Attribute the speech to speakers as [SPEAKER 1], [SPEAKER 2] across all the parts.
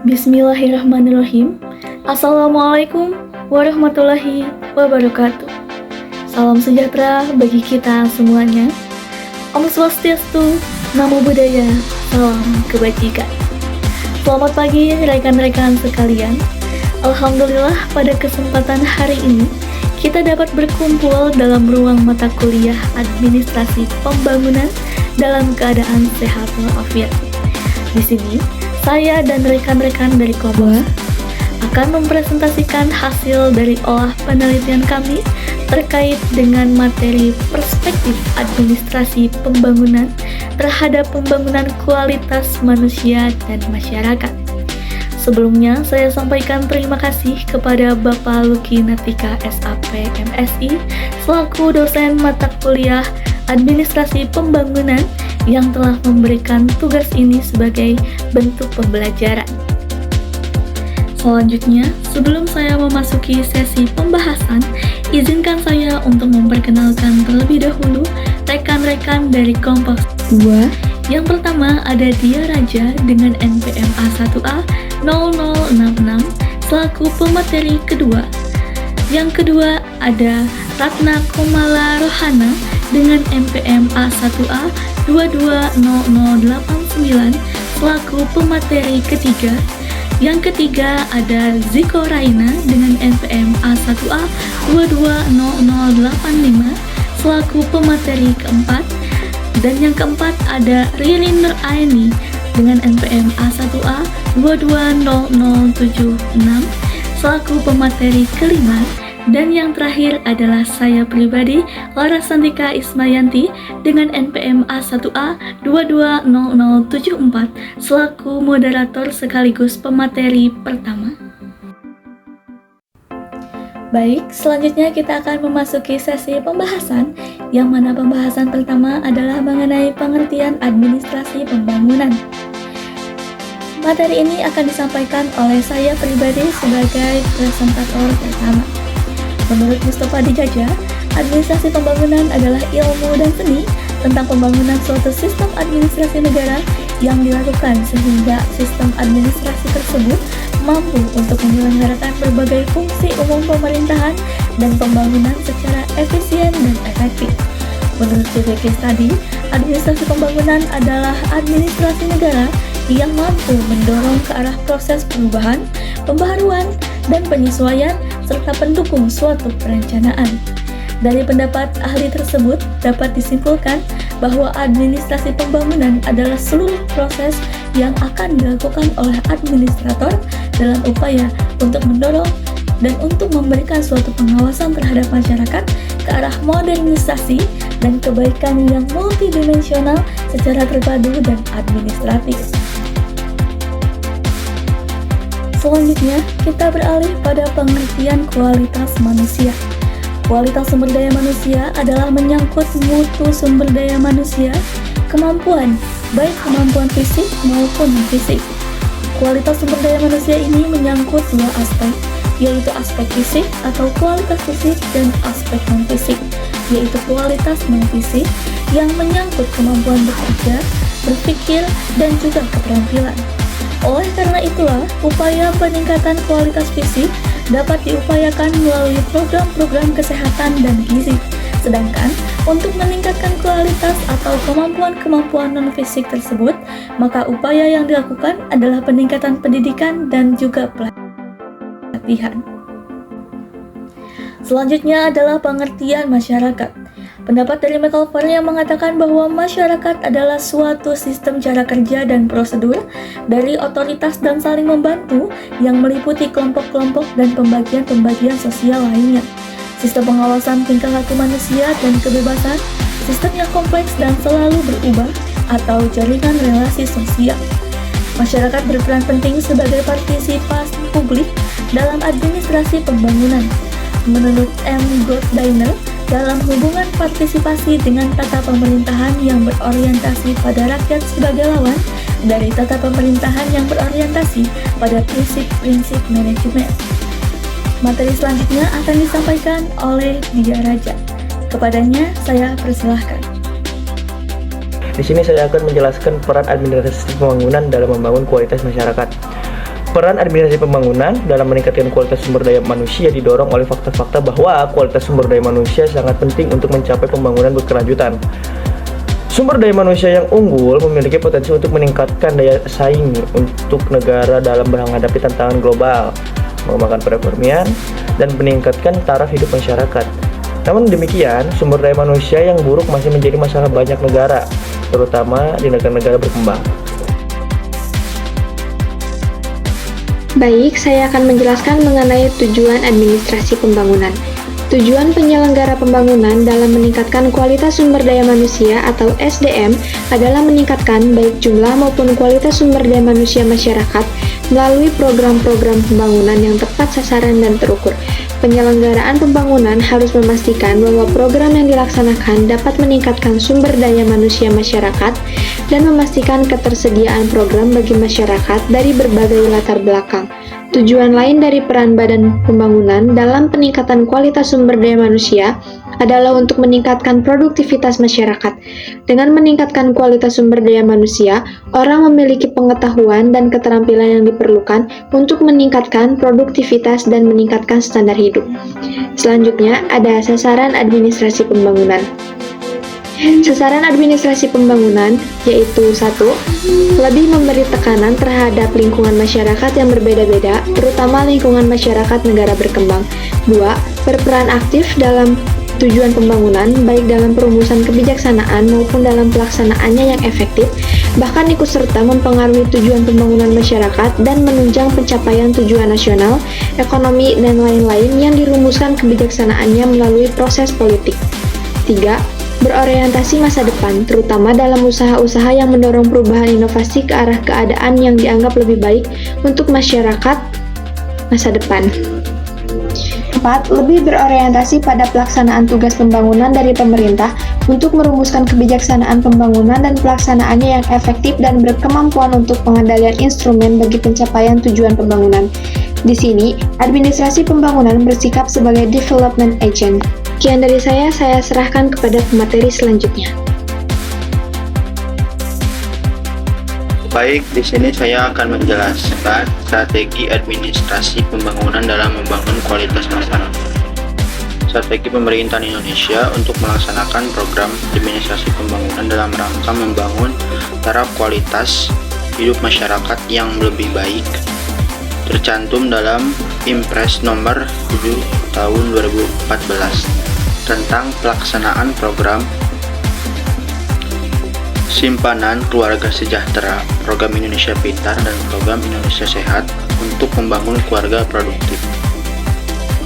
[SPEAKER 1] Bismillahirrahmanirrahim. Assalamualaikum warahmatullahi wabarakatuh. Salam sejahtera bagi kita semuanya. Om Swastiastu, Namo Buddhaya, salam kebajikan. Selamat pagi rekan-rekan sekalian. Alhamdulillah pada kesempatan hari ini kita dapat berkumpul dalam ruang mata kuliah Administrasi Pembangunan dalam keadaan sehat walafiat. Di sini, saya dan rekan-rekan dari kelompok akan mempresentasikan hasil dari olah penelitian kami terkait dengan materi perspektif administrasi pembangunan terhadap pembangunan kualitas manusia dan masyarakat. Sebelumnya, saya sampaikan terima kasih kepada Bapak Luki Natika SAP MSI selaku dosen mata kuliah Administrasi Pembangunan yang telah memberikan tugas ini sebagai bentuk pembelajaran. Selanjutnya, sebelum saya memasuki sesi pembahasan, izinkan saya untuk memperkenalkan terlebih dahulu rekan-rekan dari kelompok 2. Yang pertama ada Dia Raja dengan NPM A1A 0066 selaku pemateri kedua. Yang kedua ada Ratna Komala Rohana dengan NPM A1A 220089 selaku pemateri ketiga. Yang ketiga ada Ziko Raina dengan NPM A1A 220085 selaku pemateri keempat. Dan yang keempat ada Ririn Nur Aini dengan NPM A1A 220076 selaku pemateri kelima. Dan yang terakhir adalah saya pribadi, Laras Santika Ismayanti dengan NPM A1A 220074 selaku moderator sekaligus pemateri pertama. Baik, selanjutnya kita akan memasuki sesi pembahasan, yang mana pembahasan pertama adalah mengenai pengertian administrasi pembangunan. Materi ini akan disampaikan oleh saya pribadi sebagai presentator pertama. Menurut Mustafa Dijaja, administrasi pembangunan adalah ilmu dan seni tentang pembangunan suatu sistem administrasi negara yang dilakukan sehingga sistem administrasi tersebut mampu untuk menyelenggarakan berbagai fungsi umum pemerintahan dan pembangunan secara efisien dan efektif. Menurut CBK Study, administrasi pembangunan adalah administrasi negara yang mampu mendorong ke arah proses perubahan, pembaharuan, dan penyesuaian serta pendukung suatu perencanaan. Dari pendapat ahli tersebut dapat disimpulkan bahwa administrasi pembangunan adalah seluruh proses yang akan dilakukan oleh administrator dalam upaya untuk mendorong dan untuk memberikan suatu pengawasan terhadap masyarakat ke arah modernisasi dan kebaikan yang multidimensional secara terpadu dan administratif. Selanjutnya, kita beralih pada pengertian kualitas manusia. Kualitas sumber daya manusia adalah menyangkut mutu sumber daya manusia, kemampuan, baik kemampuan fisik maupun non-fisik. Kualitas sumber daya manusia ini menyangkut dua aspek, yaitu aspek fisik atau kualitas fisik dan aspek non-fisik, yaitu kualitas non-fisik yang menyangkut kemampuan bekerja, berpikir, dan juga keterampilan. Oleh karena itulah, upaya peningkatan kualitas fisik dapat diupayakan melalui program-program kesehatan dan gizi. Sedangkan, untuk meningkatkan kualitas atau kemampuan-kemampuan non-fisik tersebut, maka upaya yang dilakukan adalah peningkatan pendidikan dan juga pelatihan. Selanjutnya adalah pengertian masyarakat. Pendapat dari McAlpher yang mengatakan bahwa masyarakat adalah suatu sistem cara kerja dan prosedur dari otoritas dan saling membantu yang meliputi kelompok-kelompok dan pembagian-pembagian sosial lainnya. Sistem pengawasan tingkah laku manusia dan kebebasan, sistem yang kompleks dan selalu berubah, atau jaringan relasi sosial. Masyarakat berperan penting sebagai partisipasi publik dalam administrasi pembangunan. Menurut M. Goldsteiner, dalam hubungan partisipasi dengan tata pemerintahan yang berorientasi pada rakyat sebagai lawan dari tata pemerintahan yang berorientasi pada prinsip-prinsip manajemen. Materi selanjutnya akan disampaikan oleh Dia Raja. Kepadanya saya persilahkan.
[SPEAKER 2] Di sini saya akan menjelaskan peran administrasi pembangunan dalam membangun kualitas masyarakat. Peran administrasi pembangunan dalam meningkatkan kualitas sumber daya manusia didorong oleh fakta-fakta bahwa kualitas sumber daya manusia sangat penting untuk mencapai pembangunan berkelanjutan. Sumber daya manusia yang unggul memiliki potensi untuk meningkatkan daya saing untuk negara dalam menghadapi tantangan global, mengembangkan perekonomian, dan meningkatkan taraf hidup masyarakat. Namun demikian, sumber daya manusia yang buruk masih menjadi masalah banyak negara, terutama di negara-negara berkembang.
[SPEAKER 3] Baik, saya akan menjelaskan mengenai tujuan administrasi pembangunan. Tujuan penyelenggara pembangunan dalam meningkatkan kualitas sumber daya manusia atau SDM adalah meningkatkan baik jumlah maupun kualitas sumber daya manusia masyarakat melalui program-program pembangunan yang tepat sasaran dan terukur. Penyelenggaraan pembangunan harus memastikan bahwa program yang dilaksanakan dapat meningkatkan sumber daya manusia masyarakat dan memastikan ketersediaan program bagi masyarakat dari berbagai latar belakang. Tujuan lain dari peran Badan Pembangunan dalam peningkatan kualitas sumber daya manusia adalah untuk meningkatkan produktivitas masyarakat. Dengan meningkatkan kualitas sumber daya manusia, orang memiliki pengetahuan dan keterampilan yang diperlukan untuk meningkatkan produktivitas dan meningkatkan standar hidup. Selanjutnya, ada sasaran administrasi pembangunan. Sasaran administrasi pembangunan yaitu 1. Lebih memberi tekanan terhadap lingkungan masyarakat yang berbeda-beda, terutama lingkungan masyarakat negara berkembang. 2. Berperan aktif dalam tujuan pembangunan, baik dalam perumusan kebijaksanaan maupun dalam pelaksanaannya yang efektif, bahkan ikut serta mempengaruhi tujuan pembangunan masyarakat dan menunjang pencapaian tujuan nasional, ekonomi, dan lain-lain yang dirumuskan kebijaksanaannya melalui proses politik. 3. Berorientasi masa depan, terutama dalam usaha-usaha yang mendorong perubahan inovasi ke arah keadaan yang dianggap lebih baik untuk masyarakat masa depan. 4. Lebih berorientasi pada pelaksanaan tugas pembangunan dari pemerintah untuk merumuskan kebijaksanaan pembangunan dan pelaksanaannya yang efektif dan berkemampuan untuk pengendalian instrumen bagi pencapaian tujuan pembangunan. Di sini, administrasi pembangunan bersikap sebagai development agent. Sekian dari saya serahkan kepada pemateri selanjutnya.
[SPEAKER 4] Baik, di sini saya akan menjelaskan strategi administrasi pembangunan dalam membangun kualitas masyarakat. Strategi pemerintahan Indonesia untuk melaksanakan program administrasi pembangunan dalam rangka membangun taraf kualitas hidup masyarakat yang lebih baik tercantum dalam Impres nomor 7 tahun 2014 tentang pelaksanaan program Simpanan Keluarga Sejahtera, Program Indonesia Pintar, dan Program Indonesia Sehat untuk membangun keluarga produktif.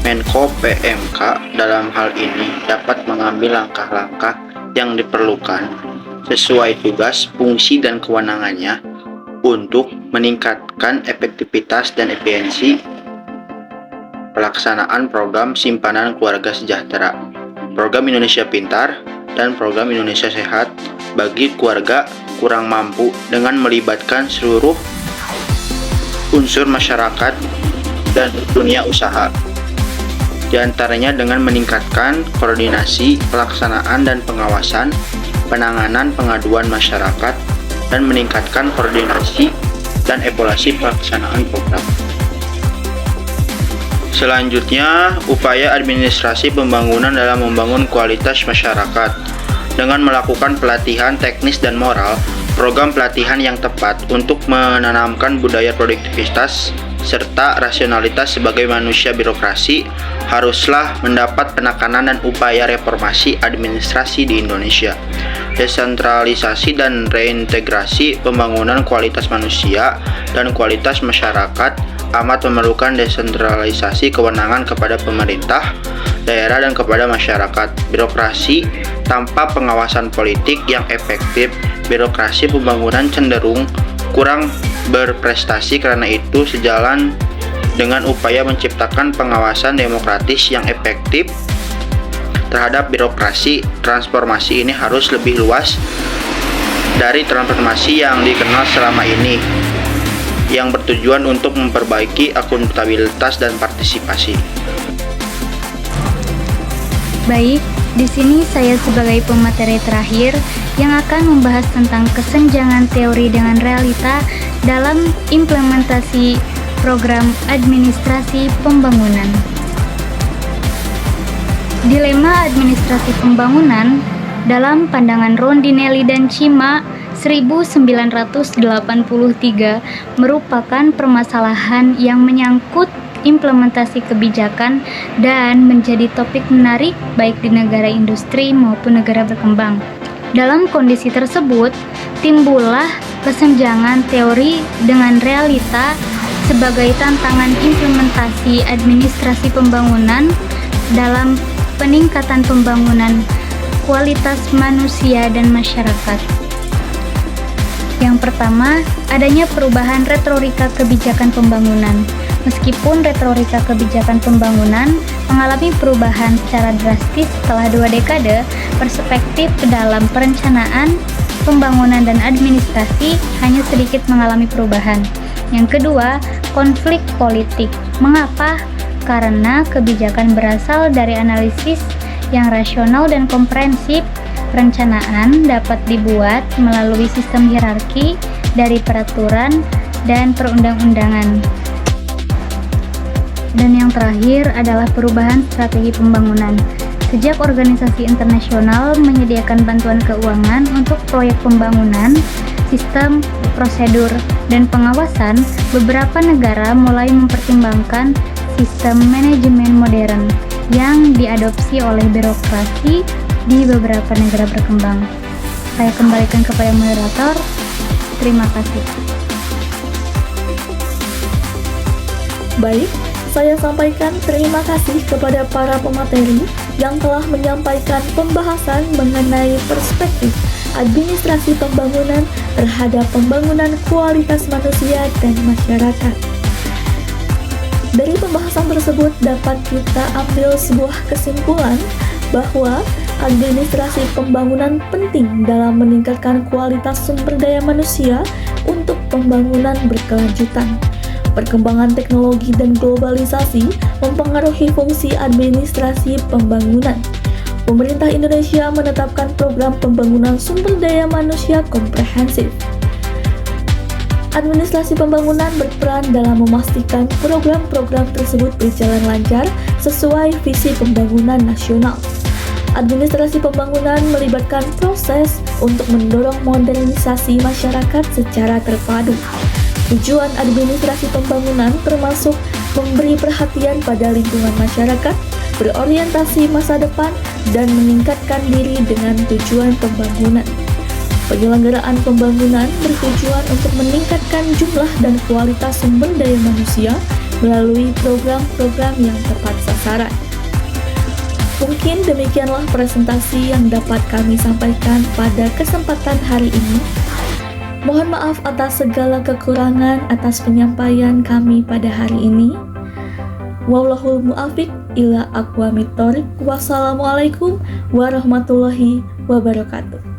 [SPEAKER 4] Menko PMK dalam hal ini dapat mengambil langkah-langkah yang diperlukan sesuai tugas, fungsi, dan kewenangannya untuk meningkatkan efektivitas dan efisiensi pelaksanaan program Simpanan Keluarga Sejahtera, Program Indonesia Pintar, dan Program Indonesia Sehat bagi keluarga kurang mampu dengan melibatkan seluruh unsur masyarakat dan dunia usaha. Di antaranya dengan meningkatkan koordinasi, pelaksanaan dan pengawasan, penanganan pengaduan masyarakat, dan meningkatkan koordinasi dan evaluasi pelaksanaan program. Selanjutnya, upaya administrasi pembangunan dalam membangun kualitas masyarakat dengan melakukan pelatihan teknis dan moral, program pelatihan yang tepat untuk menanamkan budaya produktivitas serta rasionalitas sebagai manusia birokrasi haruslah mendapat penekanan dan upaya reformasi administrasi di Indonesia. Desentralisasi dan reintegrasi pembangunan kualitas manusia dan kualitas masyarakat amat memerlukan desentralisasi kewenangan kepada pemerintah, daerah, dan kepada masyarakat. Birokrasi tanpa pengawasan politik yang efektif, birokrasi pembangunan cenderung kurang berprestasi. Karena itu, sejalan dengan upaya menciptakan pengawasan demokratis yang efektif terhadap birokrasi, transformasi ini harus lebih luas dari transformasi yang dikenal selama ini, yang bertujuan untuk memperbaiki akuntabilitas dan partisipasi.
[SPEAKER 5] Baik, di sini saya sebagai pemateri terakhir yang akan membahas tentang kesenjangan teori dengan realita dalam implementasi program administrasi pembangunan. Dilema administrasi pembangunan dalam pandangan Rondinelli dan Cima 1983 merupakan permasalahan yang menyangkut implementasi kebijakan dan menjadi topik menarik baik di negara industri maupun negara berkembang. Dalam kondisi tersebut, timbullah kesenjangan teori dengan realita sebagai tantangan implementasi administrasi pembangunan dalam peningkatan pembangunan kualitas manusia dan masyarakat. Yang pertama, adanya perubahan retorika kebijakan pembangunan. Meskipun retorika kebijakan pembangunan mengalami perubahan secara drastis setelah 2 dekade, perspektif ke dalam perencanaan, pembangunan, dan administrasi hanya sedikit mengalami perubahan. Yang kedua, konflik politik. Mengapa? Karena kebijakan berasal dari analisis yang rasional dan komprehensif. Perencanaan dapat dibuat melalui sistem hierarki dari peraturan dan perundang-undangan. Dan yang terakhir adalah perubahan strategi pembangunan. Sejak organisasi internasional menyediakan bantuan keuangan untuk proyek pembangunan, sistem, prosedur, dan pengawasan, beberapa negara mulai mempertimbangkan sistem manajemen modern yang diadopsi oleh birokrasi di beberapa negara berkembang. Saya kembalikan kepada moderator. Terima kasih.
[SPEAKER 1] Baik, saya sampaikan terima kasih kepada para pemateri yang telah menyampaikan pembahasan mengenai perspektif administrasi pembangunan terhadap pembangunan kualitas manusia dan masyarakat. Dari pembahasan tersebut dapat kita ambil sebuah kesimpulan bahwa administrasi pembangunan penting dalam meningkatkan kualitas sumber daya manusia untuk pembangunan berkelanjutan. Perkembangan teknologi dan globalisasi mempengaruhi fungsi administrasi pembangunan. Pemerintah Indonesia menetapkan program pembangunan sumber daya manusia komprehensif. Administrasi pembangunan berperan dalam memastikan program-program tersebut berjalan lancar sesuai visi pembangunan nasional. Administrasi pembangunan melibatkan proses untuk mendorong modernisasi masyarakat secara terpadu. Tujuan administrasi pembangunan termasuk memberi perhatian pada lingkungan masyarakat, berorientasi masa depan, dan meningkatkan diri dengan tujuan pembangunan. Penyelenggaraan pembangunan bertujuan untuk meningkatkan jumlah dan kualitas sumber daya manusia melalui program-program yang tepat sasaran. Mungkin demikianlah presentasi yang dapat kami sampaikan pada kesempatan hari ini. Mohon maaf atas segala kekurangan atas penyampaian kami pada hari ini. Wallahul muwaffiq ila aqwamit thoriq. Wassalamualaikum warahmatullahi wabarakatuh.